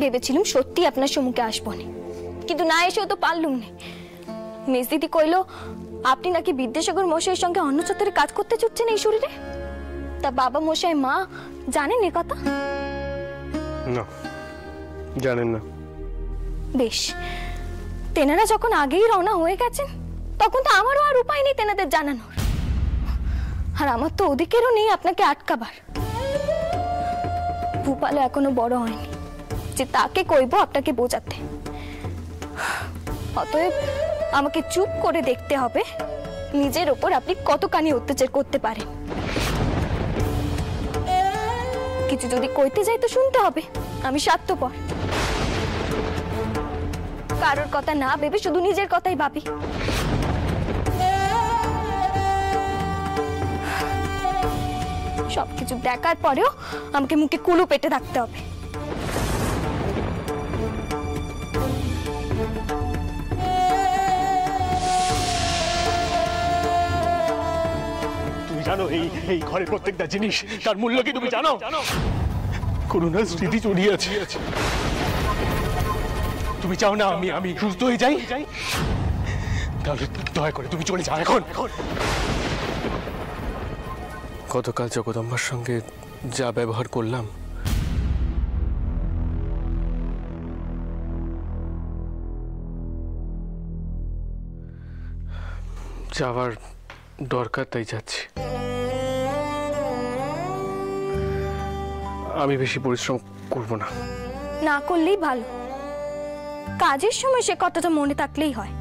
ভেবেছিলাম সত্যি আপনার সম্মুখে আসবো না, কিন্তু না এসেও তো পারলুম না। মেজ দিদি কইল আপনি নাকি বিদ্যাসাগর মশাইয়ের সঙ্গে অন্য চত্বরে কাজ করতে ছুটছেন এই শরীরে। তা বাবা মশাই মা জানেন এ কথা? না, জানেন না। বেশ, তেনারা যখন আগেই রওনা হয়ে গেছেন তখন তো আমারও আর উপায় নেই তেনাদের জানানোর, আর আমার তো ওদিকেরও নেই আপনাকে আটকাবার। ভূপালও এখনো বড় হয়নি যে তাকে কইব আপনাকে বোঝাতে। অতএব আমাকে চুপ করে দেখতে হবে নিজের ওপর আপনি কতখানি অত্যাচার করতে পারেন। কিছু যদি কইতে যাই তো শুনতে হবে আমি স্বার্থপর, কারোর কথা না ভেবে শুধু নিজের কথাই ভাবি। সবকিছু দেখার পরেও আমাকে মুখে কুলু পেটে থাকতে হবে। তুমি জানো এই ঘরের প্রত্যেকটা জিনিস তার মূল্য কি তুমি জানো? করুণার স্মৃতি জড়িয়ে আছে। তুমি চাও না আমি সুস্থ হয়ে যাই? তাহলে দয়া করে তুমি চলে যাও এখন। গতকাল জগদম্বার সঙ্গে যা ব্যবহার করলাম যাওয়ার দরকার, তাই যাচ্ছি। আমি বেশি পরিশ্রম করব না। না করলেই ভালো, কাজের সময় সে কথাটা মনে থাকলেই হয়।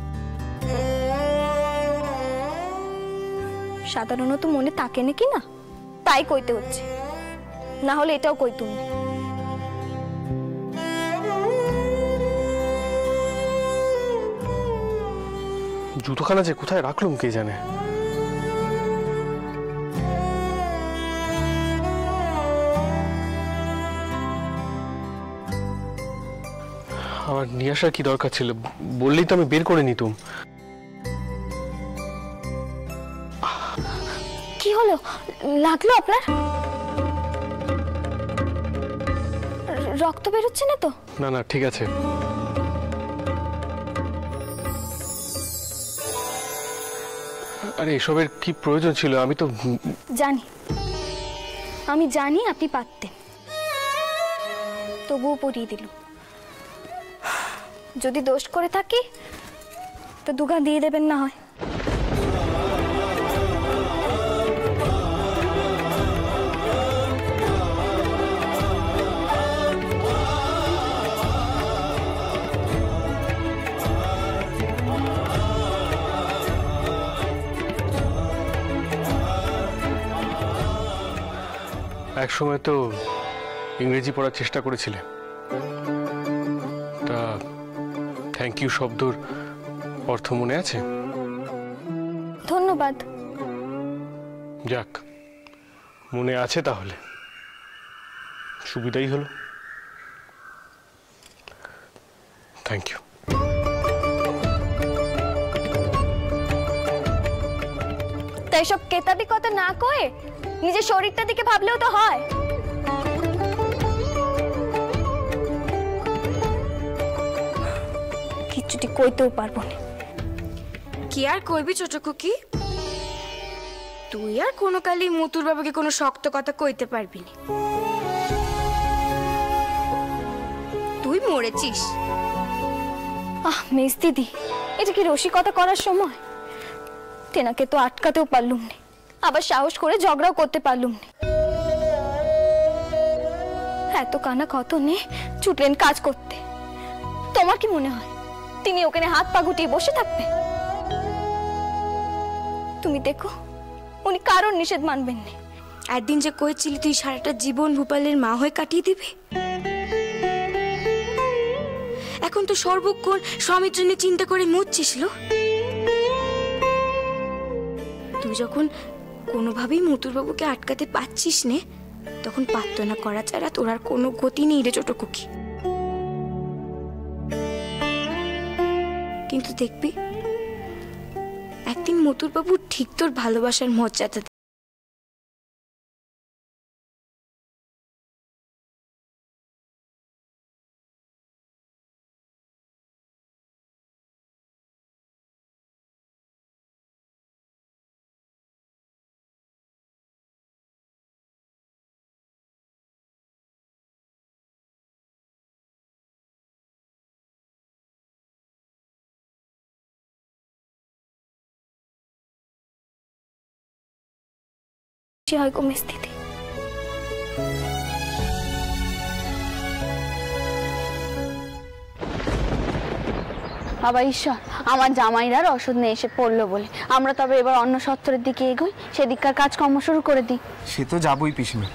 সাধারণত মনে থাকে নাকি না, তাই কইতে হচ্ছে, না হলে এটাও কইতুম না। জুতোখানা যে কোথায় রাখলুম কে জানে। আমার নিয়ে আসার কি দরকার ছিল? বললেই তো আমি বের করে নিতুম। কি হলো, লাগলো আপনার? রক্ত বেরোচ্ছে না তো? না না, ঠিক আছে। আরে এসবের কি প্রয়োজন ছিল? আমি তো আমি জানি আপনি পারতেন, তবুও পরিয়ে দিল। যদি দোষ করে থাকি তো দুগা দিয়ে দেবেন না হয়। এক সময় তো ইংরেজি পড়ার চেষ্টা করেছিলে, তা থ্যাংক ইউ শব্দর অর্থ মনে আছে? ধন্যবাদ। যাক, মনে আছে তাহলে সুবিধাই হলো। Thank you. তাই সব কেতাবি কথা না কয়ে নিজের শরীরটা দিকে ভাবলেও তো হয়। কিছুটি কইতেও পারবো না। কি আর কইবি ছোট খুকি, তুই আর কোনো কালি মতুর বাবাকে কোনো শক্ত কথা কইতে পারবি না। তুই মরেছিস। মেজ দিদি, এটা কি রসিকতা করার সময়? তেনাকে তো আটকাতেও পারলুম না, আবার সাহস করে ঝগড়াও করতে পারলুম না। এত কানা কত নে ছুটলেন কাজ করতে। তোমার কি মনে হয় তিনি ওখানে হাত পা গুটিয়ে বসে থাকবে? তুমি দেখো, উনি কারোর নিষেধ মানবেন না। একদিন যে কইছিলি তুই সারাটা জীবন ভূপালের মা হয়ে কাটিয়ে দিবি, এখন তো সর্বক্ষণ স্বামীর জন্য চিন্তা করে মরছিস। তুই যখন কোনোভাবেই মতুরবাবুকে আটকাতে পারছিস নে, তখন প্রার্থনা করা ছাড়া তোর আর কোনো গতি নেই রে ছোট খুকি। কিন্তু দেখবি একদিন মতুর বাবু ঠিক তোর ভালোবাসার মর্যাদা হয় গো মিস দিদি। বাবা ঈশ্বর, আমার জামাইরা রসদ নিয়ে এসে পড়লো বলে আমরা তবে এবার অন্য সত্তরের দিকে এগোই, সেদিককার কাজকর্ম শুরু করে দিই। সে তো যাবই পিসিমা,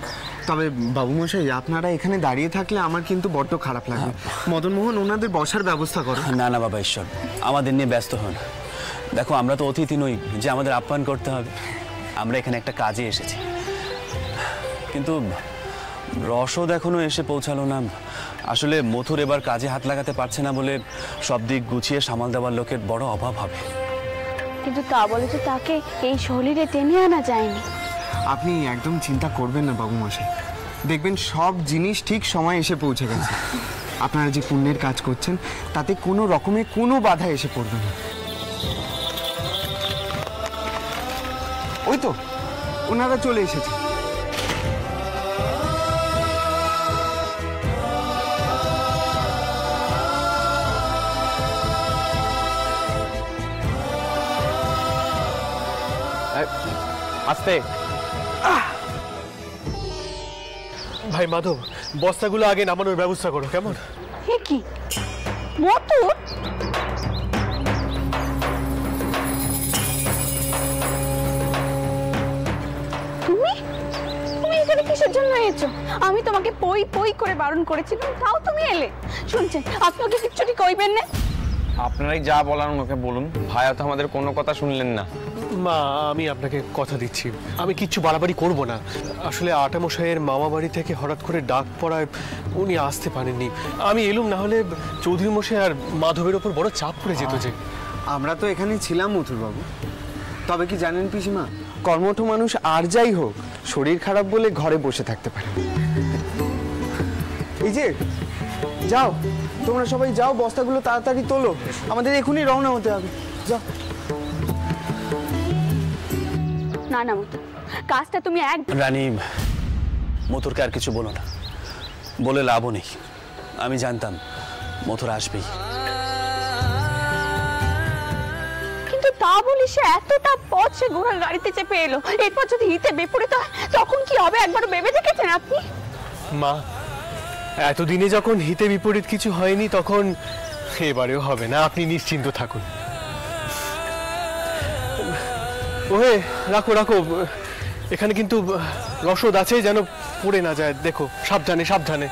তবে বাবুমশাই আপনারা এখানে দাঁড়িয়ে থাকলে আমার কিন্তু বড্ড খারাপ লাগবে। মদনমোহন ওনাদের বসার ব্যবস্থা করো। না না বাবা ঈশ্বর, আমাদের নিয়ে ব্যস্ত হন। দেখো আমরা তো অতিথি নই যে আমাদের আপ্যায়ন করতে হবে। আমরা এখানে একটা কাজে এসেছি, কিন্তু রসদ এখনো এসে পৌঁছালো না। আসলে মথুর এবার কাজে হাত লাগাতে পারছে না বলে সব দিক গুছিয়ে সামাল দেওয়ার লোকের বড় অভাব হবে। কিন্তু তা বলে তো তাকে এই শরীরে টেনে আনা যায়নি। আপনি একদম চিন্তা করবেন না বাবুমশাই, দেখবেন সব জিনিস ঠিক সময় এসে পৌঁছে গেছে। আপনারা যে পুণ্যের কাজ করছেন তাতে কোনো রকমের কোনো বাধা এসে পড়বে না। ওই তো ওনারা চলে এসেছে। আস্তে ভাই মাধব, বস্তাগুলো আগে নামানোর ব্যবস্থা করো, কেমন? কি মতুর? তুমি তুমি এখানে কিসের জন্য এসেছো? আমি তোমাকে পই পই করে বারণ করেছিলাম, তাও তুমি এলে। শুনছেন, আপনাকে কিচ্ছুটি কইবেন না। আপনারাই যা বলার ওনাকে বলুন, ভাইয়া তো আমাদের কোনো কথা শুনলেন না। মা, আমি আপনাকে কথা দিচ্ছি, আমি কিচ্ছু বাড়াবাড়ি করব না। আসলে আটামশাইয়ের মামা বাড়ি থেকে হঠাৎ করে ডাক পড়ায় উনি আসতে পারেননি। আমি এলুম, না হলে চৌধুরী মশাই আর মাধবের ওপর বড় চাপ পড়ে যেত। যে আমরা তো এখানে ছিলাম মথুরবাবু, তবে কি জানেন পিসিমা, কর্মঠ মানুষ আর যাই হোক শরীর খারাপ বলে ঘরে বসে থাকতে পারে। এই যে যাও, তোমরা সবাই যাও, বস্তাগুলো তাড়াতাড়ি তোলো, আমাদের এখনই রওনা হতে হবে। যাও। না না মতু, কাজটা তুমি এক রানী, মথুরকে আর কিছু বলো না, বলে লাভও নেই। আমি জানতাম মথুর আসবেই। কিন্তু তা বলি সে এতটা পথ সে ঘোড়ার গাড়িতে চেপে এলো, এরপর যদি হিতে বিপরীত হয় তখন কি হবে একবারও ভেবে দেখেছেন আপনি? মা, এতদিনে যখন হিতে বিপরীত কিছু হয়নি তখন এবারেও হবে না, আপনি নিশ্চিন্ত থাকুন। ওহে, রাখো রাখো, এখানে কিন্তু রসদ আছে, যেন পড়ে না যায়, দেখো, সাবধানে সাবধানে।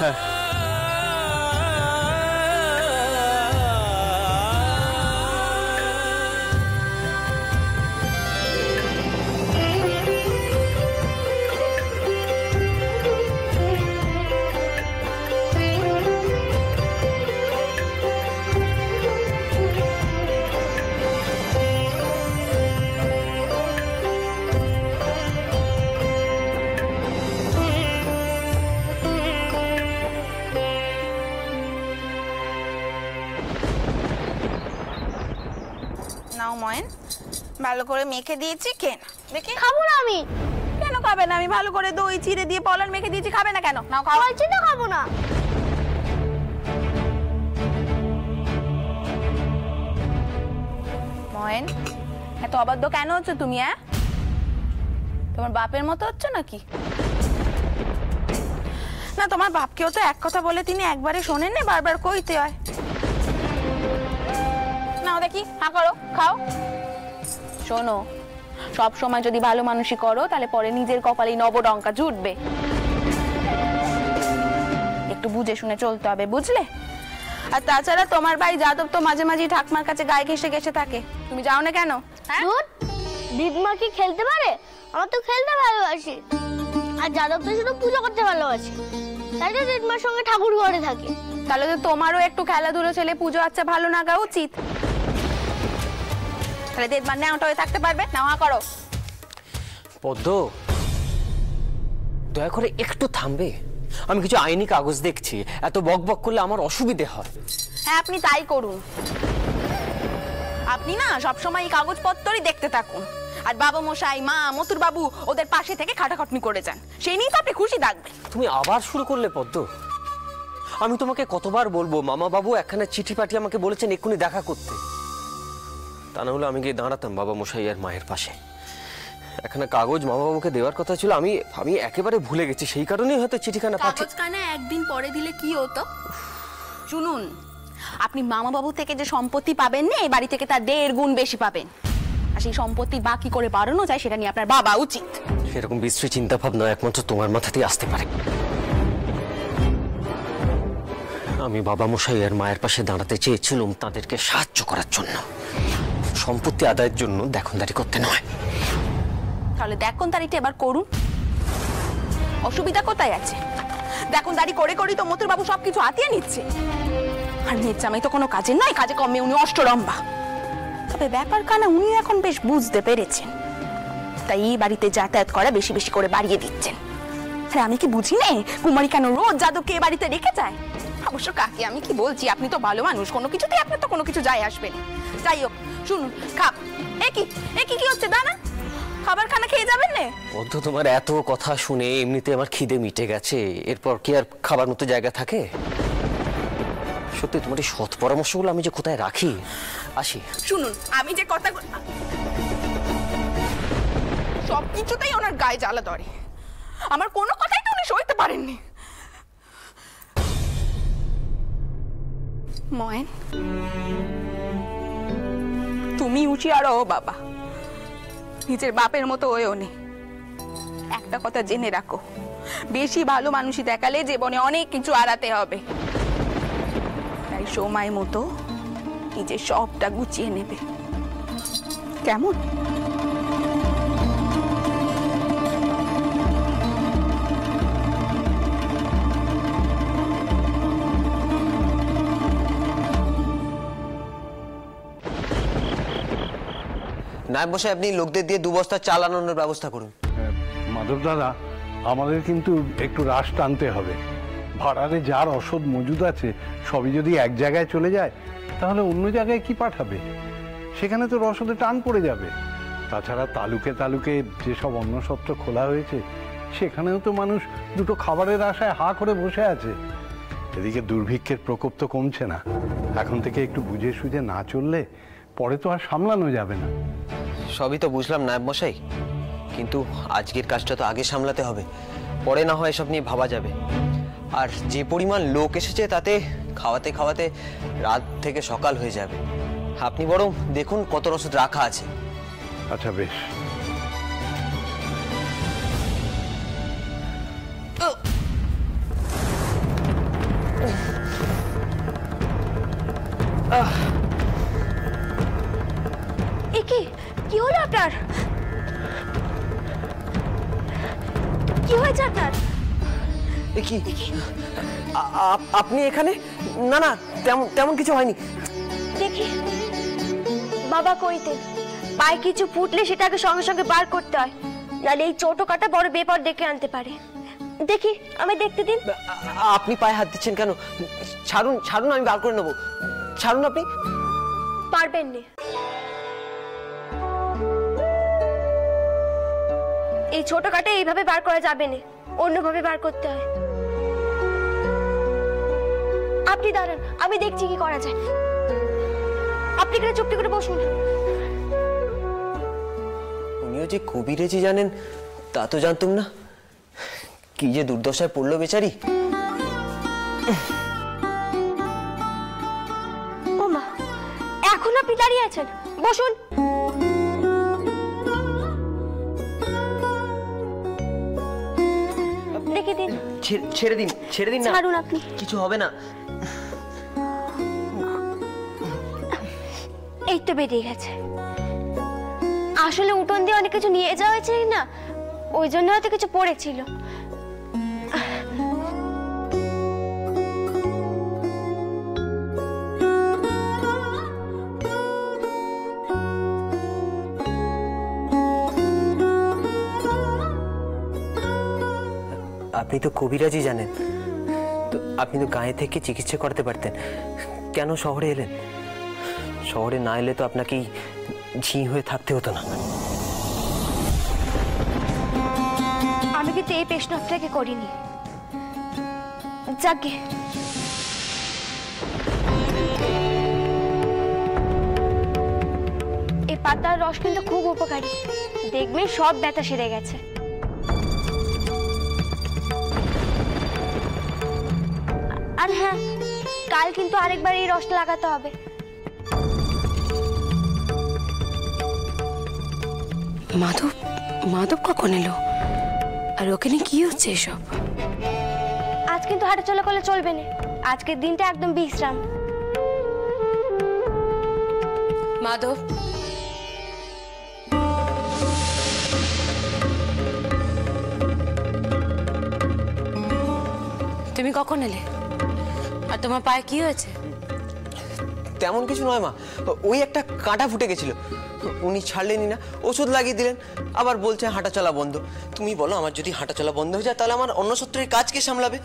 হ্যাঁ নাও ময়েন, ভালো করে মেখে দিয়েছি, কেন দেখি। খাবো না আমি। কেন খাবে না? আমি ভালো করে দই চিড়ে দিয়ে পলান মেখে দিয়েছি, খাবে না কেন? নাও খাও। বলছি তো খাবো না। ময়েন, এত অবাধ্য কেন হচ্ছে তুমি? তোমার বাপের মতো হচ্ছে নাকি? না, তোমার বাপকেও তো এক কথা বলে তিনি একবারে শোনেননি, বারবার কইতে হয়। নাও দেখি, হ্যাঁ করো, খাও। শোনো, সব সময় যদি ভালো মানুষই করো তাহলে পরে নিজের কপালে নবডঙ্কা জুটবে। একটু বুঝে শুনে চলতে হবে, বুঝলে? আর তাছাড়া তোমার ভাই যাদব তো মাঝে মাঝে ঠাকমার কাছে গায়ে ঘেসে ঘেসে থাকে, তুমি যাও না কেন? হ্যাঁ, দিদমা কি খেলতে পারে? আমার তো খেলতে ভালোবাসি, আর যাদব তো শুধু পুজো করতে ভালোবাসি। তাই তো দিদিমার সঙ্গে ঠাকুর ঘরে থাকে। তাহলে তো তোমারও একটু খেলাধুলো ছেলে পুজো আচ্ছা ভালো লাগা উচিত। তাহলে দিদিমার নেওয়াটা হয়ে থাকতে পারবে, নেওয়া করো। পদ্ম, দয়া করে একটু থামবে? আমি কিছু আইনি কাগজ দেখছি, এত বক বক করলে আমার অসুবিধে হয়। হ্যাঁ, আপনি তাই করুন। আপনি না সবসময় এই কাগজপত্রই দেখতে থাকুন, আর বাবা মশাই, মা, মতুর বাবু ওদের পাশে থেকে খাটাখাটনি করে যান, সেই নিয়েই তো আপনি খুশি থাকবেন। তুমি আবার শুরু করলে পদ্ম। আমি তোমাকে কতবার বলবো, মামা বাবু একখানা চিঠি পাঠিয়ে আমাকে বলেছেন এক্ষুনি দেখা করতে। তা না হলে আমি গিয়ে দাঁড়াতাম বাবা মশাই আর মায়ের পাশে। একখানা কাগজ মামা বাবুকে দেওয়ার কথা ছিল, আমি একেবারে ভুলে গেছি, সেই কারণেই হয়তো চিঠিখানা পাঠিয়ে। কাগজখানা একদিন পরে দিলে কি হতো? শুনুন, আপনি মামা বাবু থেকে যে সম্পত্তি পাবেন না, এই বাড়ি থেকে তার 1.5 গুণ বেশি পাবেন। আর সেই সম্পত্তি বাকি করে বাড়ানো যায়, সেটা নিয়ে আপনার বাবা উচিত। সেরকম বিশ্রী চিন্তা ভাবনা একমাত্র তোমার মাথাতেই আসতে পারে। আমি বাবা মশাই আর মায়ের পাশে দাঁড়াতে চেয়েছিলাম তাদেরকে সাহায্য করার জন্য, সম্পত্তি আদায়ের জন্য দেখনদারি করতে নয়। তাহলে দেখনদারিটা এবার করুন, অসুবিধা কোথায় আছে? দেখনদারি করে করেই তো মতুর বাবু সবকিছু হাতিয়ে নিচ্ছে। আর মেয়ের জামাই তো কোনো কাজের নয়, কাজে কমে উনি অষ্টরম্ভা। তবে ব্যাপার কানা উনি এখন বেশ বুঝতে পেরেছেন, তাই এই বাড়িতে যাতায়াত করা বেশি বেশি করে বাড়িয়ে দিচ্ছেন। আরে আমি কি বুঝি নে, কুমারী কেন রোজ যাদবকে এ বাড়িতে রেখে যায়? অবশ্য কাকি আমি কি বলছি, আপনি তো ভালো মানুষ, কোনো কিছুতেই আপনার তো কোনো কিছু যায় আসবে না। যাই হোক, শুনুন, খাপ একই কি হচ্ছে দানা? খাবার খানা খেয়ে যাবেন না? বদ্ধ, তোমার এত কথা শুনে এমনিতে আমার খিদে মিটে গেছে, এরপর কি আর খাবার মতো জায়গা থাকে? সত্যি তোমার এই সৎ পরামর্শগুলো আমি যে কোথায় রাখি। আসি। শুনুন, আমি যে কথা সবকিছুতেই ওনার গায়ে জ্বালা ধরে, আমার কোনো কথাই তো উনি সইতে পারেননি। ময়েন, তুমি উচি আর ও বাবা, নিজের বাপের মতো হয়েও নেই। একটা কথা জেনে রাখো, বেশি ভালো মানুষই দেখালে জীবনে অনেক কিছু হারাতে হবে। তাই সময় মতো নিজের সবটা গুছিয়ে নেবে, কেমন? নায়েব মশাই, আপনি লোকদের দিয়ে 2 বস্তা চাল আনানোর ব্যবস্থা করুন। মাধব দাদা, আমাদের কিন্তু একটু রাশ টানতে হবে। ভাড়ারে যার ওষুধ মজুদ আছে সবই যদি এক জায়গায় চলে যায়, তাহলে অন্য জায়গায় কি পাঠাবে? সেখানে তো রসদে টান পড়ে যাবে। তাছাড়া তালুকে তালুকে যেসব অন্নসত্র খোলা হয়েছে, সেখানেও তো মানুষ দুটো খাবারের আশায় হা করে বসে আছে। এদিকে দুর্ভিক্ষের প্রকোপ তো কমছে না। এখন থেকে একটু বুঝে সুঝে না চললে পরে তো আর সামলানো যাবে না। সবই তো বুঝলাম নায়েব মশাই, কিন্তু আজকের কাজটা তো আগে সামলাতে হবে, পরে না হয় এসব নিয়ে ভাবা যাবে। আর যে পরিমাণ লোক এসেছে তাতে খাওয়াতে খাওয়াতে রাত থেকে সকাল হয়ে যাবে। আপনি বরং দেখুন কত রসদ রাখা আছে। আচ্ছা বেশ। কি হলো আপনার? কি হয়েছে আপনার? আপনি এখানে? না না, তেমন কিছু হয়নি। দেখি বাবা কইতে পায়ে কিছু ফুটলে সেটাকে সঙ্গে সঙ্গে বার করতে হয়, নাহলে এই ছোট কাটা বড় বেপর দেখে আনতে পারে। দেখি আমি দেখতে দিন। আপনি পায়ে হাত দিচ্ছেন কেন? ছাড়ুন ছাড়ুন, আমি বার করে নেবো। ছাড়ুন। আপনি পারবেন না, এই ছোট কাটা এইভাবে বার করা যাবে না, অন্যভাবে বার করতে হয়। আপনি দাঁড়ান, আমি দেখছি কি করা যায়। আপনি এখানে চুপটি করে বসুন। উনিও যে কবিরেজি জানেন তা তো জানতুম না। কি যে দুর্দশায় পড়লো বেচারি। ও মা, এখন আপনি দাঁড়িয়ে আছেন, বসুন। দেখে দিন। ছেড়ে দিন, ছেড়ে দিন না। ছাড়ুন আপনি। কিছু হবে না। এই তো বেরিয়ে গেছে। আসলে উঠোন দিয়ে অনেক কিছু নিয়ে যাওয়া হয়েছে না, ওই জন্য হয়তো কিছু পড়েছিল। তো কবিরাজি জানেন, তো আপনি তো গায়ে থেকে চিকিৎসা করতে পারতেন, কেন শহরে এলেন? শহরে না এলে তো আপনাকেই ঝি হয়ে থাকতে হতো না। আমি কিন্তু এই প্রশ্ন আপনাকে করিনি। যাকে এই পাতার রস কিন্তু খুব উপকারী, দেখবেন সব ব্যথা সেরে গেছে। আর হ্যাঁ, কাল কিন্তু আরেকবার এই রসটা লাগাতে হবে। মাধব মাধব কখন এলো? আর ওখানে কি হচ্ছে এসব? আজ কিন্তু হাঁটাচলা করলে চলবে না, আজকের দিনটা একদম বিশ্রাম। মাধব, তুমি কখন এলে? আর তোমার পায়ে কি হয়েছে? তেমন কিছু নয় মা, ওই একটা কাঁটা ফুটে গেছিল, উনি ছাড়লেনই না, ওষুধ লাগিয়ে দিলেন, আবার বলছে হাঁটাচলা বন্ধ। তুমি বলো, আমার যদি হাঁটাচলা বন্ধ হয়ে যায় তাহলে আমার অন্য সত্তরের কাজ কে সামলাবে?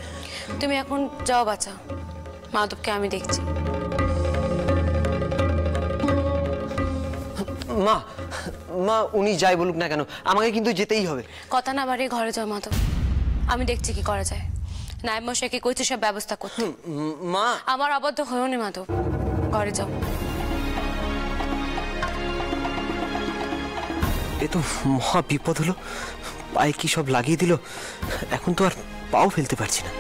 তুমি এখন যাও বাচ্চা, মাধবকে আমি দেখছি। মা মা উনি যাই বলুক না কেন, আমাকে কিন্তু যেতেই হবে। কথা না বাড়িয়ে ঘরে যাও মাধব, আমি দেখছি কি করা যায়। নায়েব মশাইকে কইছি সব ব্যবস্থা করতে। মা, আমার অবদ্ধ হয়েও নি মাধব, ঘরে যাও। এ তো মহা বিপদ হলো, পায়ে কি সব লাগিয়ে দিল, এখন তো আর পাও ফেলতে পারছি না।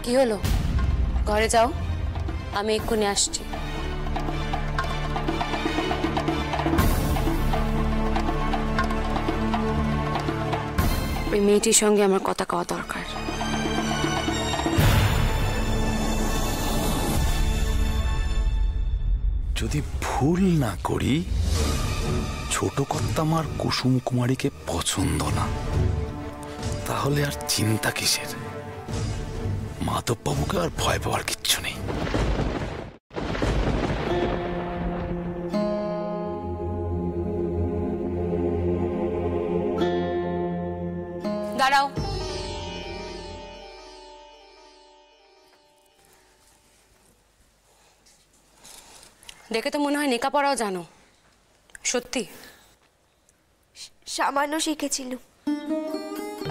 কি হলো? ঘরে যাও, আমি এক্ষুনি আসছি। ওই মেয়েটির সঙ্গে আমার কথা কওয়া দরকার। যদি ভুল না করি, ছোট কর্তামার কুসুম কুমারীকে পছন্দ না, তাহলে আর চিন্তা কিসের? মাধববাবুকে আর ভয় পাওয়ার কিচ্ছু নেই। দাঁড়াও, দেখে তো মনে হয় লেখাপড়াও জানো, সত্যি? সামান্য শিখেছিল,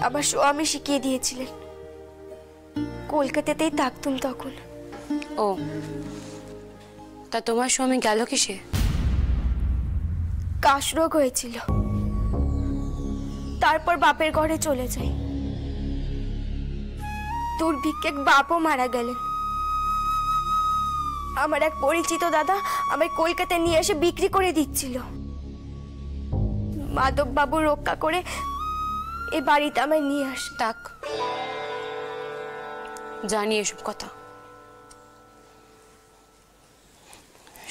আমার স্বামী শিখিয়ে দিয়েছিলেন, কলকাতাতেই থাকতুম তখন। ও, তা তোমার স্বামী গেল কিসে? কাশরোগ হয়েছিল, তারপর বাপের ঘরে চলে যাই। দুর্ভিক্ষে বাপও মারা গেলেন। আমার এক পরিচিত দাদা আমায় কলকাতায় নিয়ে এসে বিক্রি করে দিচ্ছিল। মাধব বাবু রক্ষা করে এ বাড়িতে আমায় নিয়ে আস। তাক, জানি এসব কথা।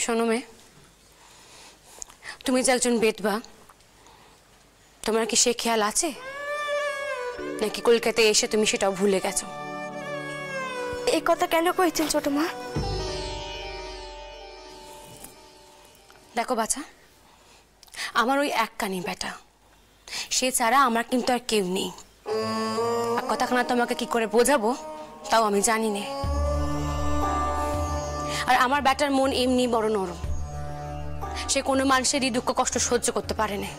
শোনো মেয়ে, তুমি যে একজন বেদবা, তোমার কি সে খেয়াল আছে নাকি কলকাতায় এসে তুমি সেটাও ভুলে গেছো? এই কথা কেন কইছেন ছোট মা? দেখো বাছা, আমার ওই এক কানি বেটা, সে ছাড়া আমার কিন্তু আর কেউ নেই। আর কথাখানা তোমাকে কি করে বোঝাবো তাও আমি জানি না। আর আমার বেটার মন এমনি বড় নরম, সে কোনো মানুষেরই দুঃখ কষ্ট সহ্য করতে পারে না।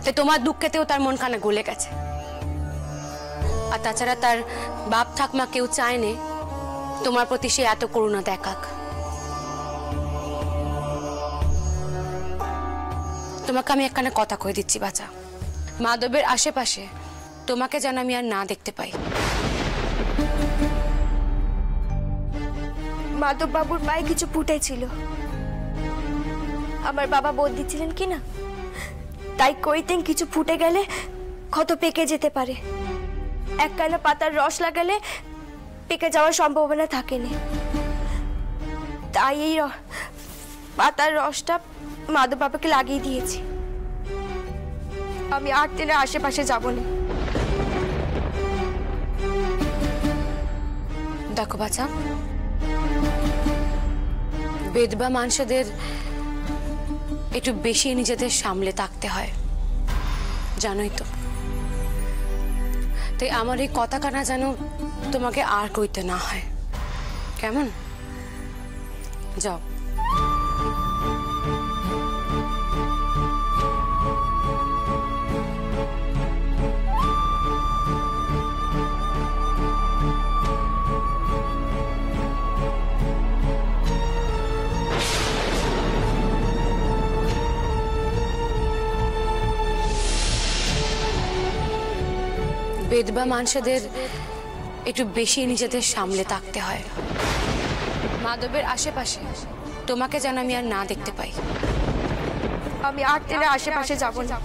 তাই তোমার দুঃখেতেও তার মন খানা গলে গেছে। আর তাছাড়া তার বাপ ঠাকমা কেউ চায় না তোমার প্রতি সে এত করুণা দেখাক। তোমাকে আমি একখানা কথা কয়ে দিচ্ছি বাচ্চা, মাধবের আশেপাশে তোমাকে যেন আমি আর না দেখতে পাই। মাধব বাবুর পায়ে কিছু ফুটেছিল, আমার বাবা বলদি ছিলেন কি না, তাই কইতেন কিছু ফুটে গেলে ক্ষত পেকে যেতে পারে, একখানা পাতার রস লাগালে পেকে যাওয়ার সম্ভাবনা থাকে না। তাই এই পাতার রসটা মাধব বাবাকে লাগিয়ে দিয়েছি। আমি 8 দিনের আশেপাশে যাব না। দেখো বাচ্চা, বেদবা মানুষদের একটু বেশি নিজেদের সামলে থাকতে হয়, জানোই তো। তাই আমার এই কথা কানা যেন তোমাকে আর কইতে না হয়, কেমন? যাও। বেদবা মানুষদের একটু বেশি নিজেদের সামলে থাকতে হয়। মাধবের আশেপাশে তোমাকে যেন আমি আর না দেখতে পাই। আমি আর তেরে আশেপাশে যাব না।